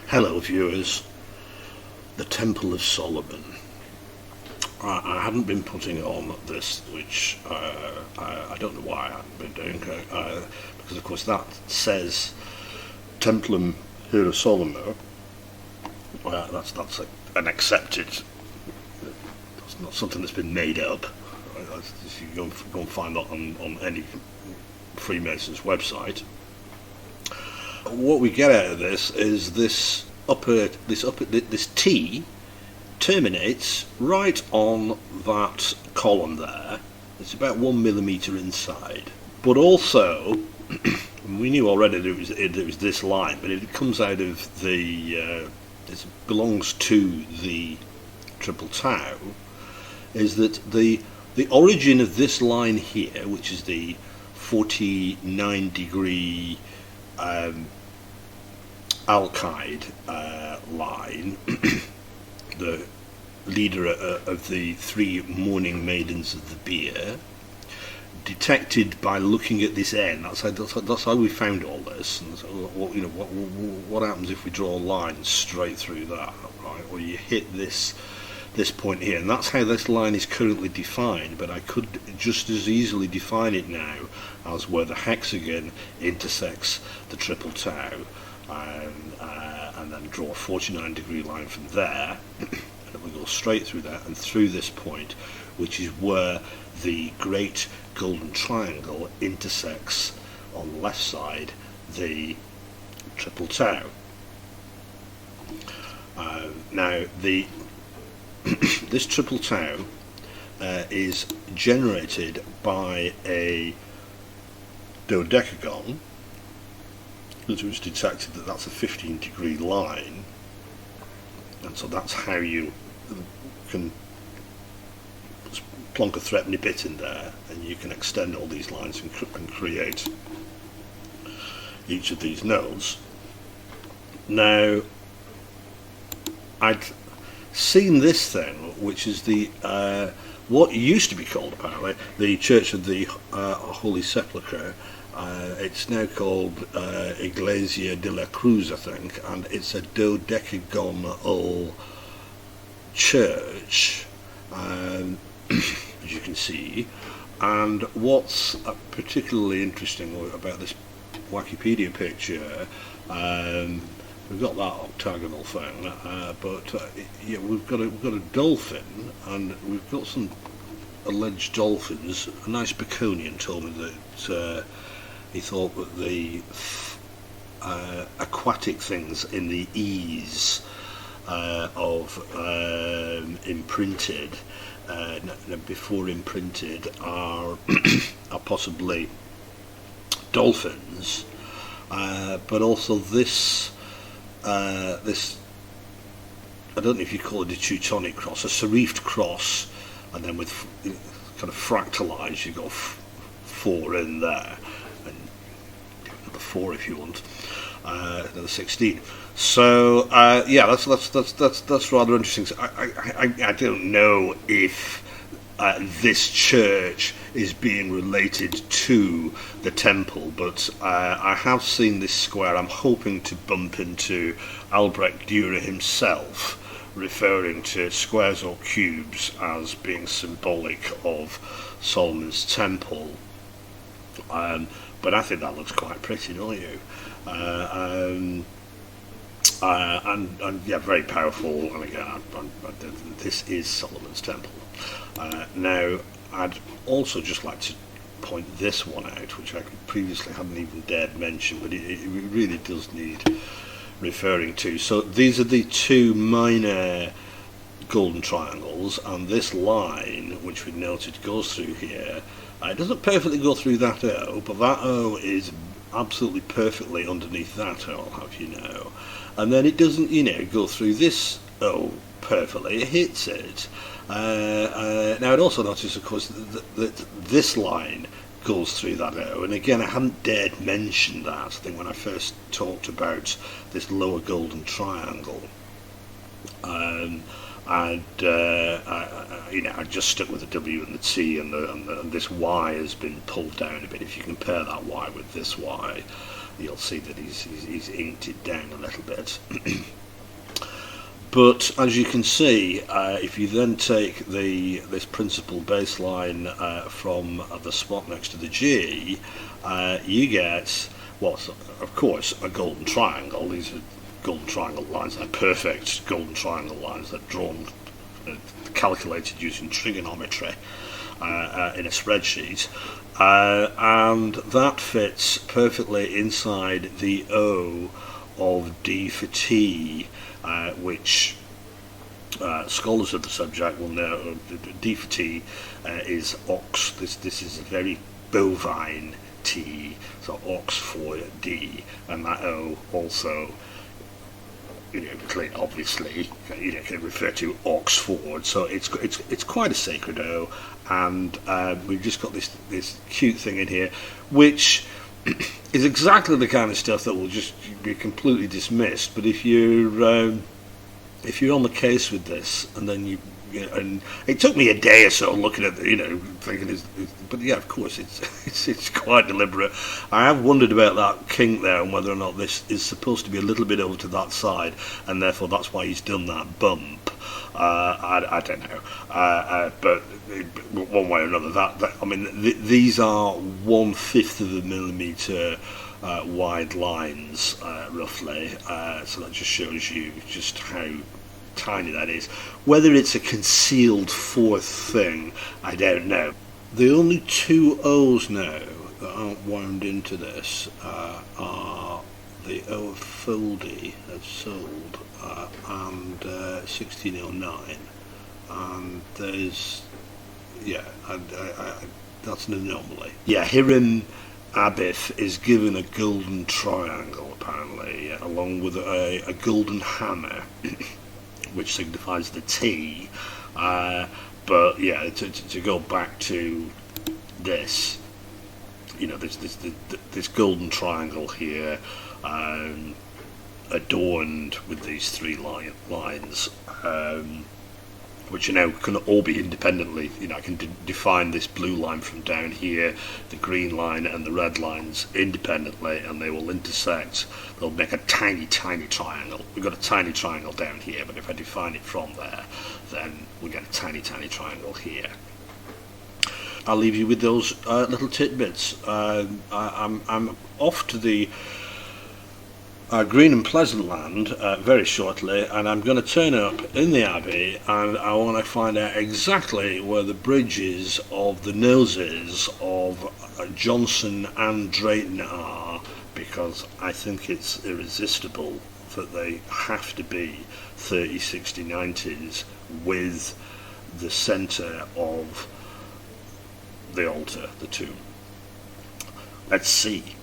Hello viewers, the Temple of Solomon. I hadn't been putting on this, which I don't know why I hadn't been doing, because of course that says Templum Hierosolymos. That's an accepted, that's not something that's been made up. You go and find that on any Freemason's website. What we get out of this is this T terminates right on that column there. It's about 1 millimeter inside, but also we knew already that it was this line, but it comes out of the it belongs to the triple tau. Is that the origin of this line here, which is the 49 degree alkyd line, the leader of the three mourning maidens of the beer, detected by looking at this N. That's how we found all this. And so, what happens if we draw a line straight through that, right? Well, you hit this point here, and that's how this line is currently defined, but I could just as easily define it now as where the hexagon intersects the triple tau, and then draw a 49 degree line from there, and it will go straight through that and through this point, which is where the great golden triangle intersects on the left side the triple tau. Now this triple tau is generated by a dodecagon, because it was detected that that's a 15 degree line, and so that's how you can plonk a threepenny bit in there, and you can extend all these lines and create each of these nodes. Now, I'd seen this thing, which is the what used to be called apparently the Church of the Holy Sepulchre. It's now called Iglesia de la Cruz, I think, and it's a dodecagonal church, as you can see. And what's particularly interesting about this Wikipedia picture, we've got that octagonal thing, but yeah, we've got a dolphin, and we've got some alleged dolphins. A nice Baconian told me that he thought that the aquatic things in the E's of imprinted, before imprinted, are possibly dolphins, but also this. This, I don't know if you call it a Teutonic cross, a serifed cross, and then with kind of fractalized, you got 4 in there, and another 4 if you want, another 16. So yeah, that's rather interesting. So I don't know if this church is being related to the temple, but I have seen this square. I'm hoping to bump into Albrecht Dürer himself, referring to squares or cubes as being symbolic of Solomon's temple. But I think that looks quite pretty, don't you? And yeah, very powerful. And again, this is Solomon's temple. Now, I'd also just like to point this one out, which I previously hadn't even dared mention, but it really does need referring to. So these are the 2 minor golden triangles, and this line, which we noted goes through here, it doesn't perfectly go through that O, but that O is absolutely perfectly underneath that O, I'll have you know. And then it doesn't, go through this O perfectly, it hits it. Now I'd also notice, of course, that this line goes through that O, and again, I hadn't dared mention that, I think, when I first talked about this lower golden triangle. I just stuck with the W and the T, and this Y has been pulled down a bit. If you compare that Y with this Y, you'll see that he's inked it down a little bit. But as you can see, if you then take this principal bass line from the spot next to the G, you get, well, of course, a golden triangle. These are golden triangle lines. They're perfect golden triangle lines. They're drawn, calculated using trigonometry in a spreadsheet. And that fits perfectly inside the O of D for T, which scholars of the subject will know. D for T is ox. This is a very bovine T, so ox for D, and that O also, obviously, can refer to Oxford. So it's quite a sacred O, and we've just got this cute thing in here, which is exactly the kind of stuff that will just be completely dismissed. But if you're on the case with this, and then and it took me a day or so looking at thinking, but yeah, of course it's quite deliberate. I have wondered about that kink there and whether or not this is supposed to be a little bit over to that side, and therefore that's why he's done that bump. I don't know, but one way or another, these are 1/5 of a millimetre wide lines, roughly. So that just shows you just how tiny that is. Whether it's a concealed fourth thing, I don't know. The only two O's now that aren't wound into this are the O of Foldy that's sold and 1609, and there's that's an anomaly. Yeah, Hiram Abiff is given a golden triangle apparently, along with a golden hammer, which signifies the T. But yeah, to go back to this, this golden triangle here, adorned with these three lines, which can all be independently. I can define this blue line from down here, the green line and the red lines independently, and they will intersect. They'll make a tiny, tiny triangle. We've got a tiny triangle down here, but if I define it from there, then we get a tiny, tiny triangle here. I'll leave you with those little tidbits. I'm off to the green and pleasant land very shortly, and I'm going to turn up in the Abbey, and I want to find out exactly where the bridges of the noses of Johnson and Drayton are, because I think it's irresistible that they have to be 30, 60, 90s with the centre of the altar, the tomb. Let's see.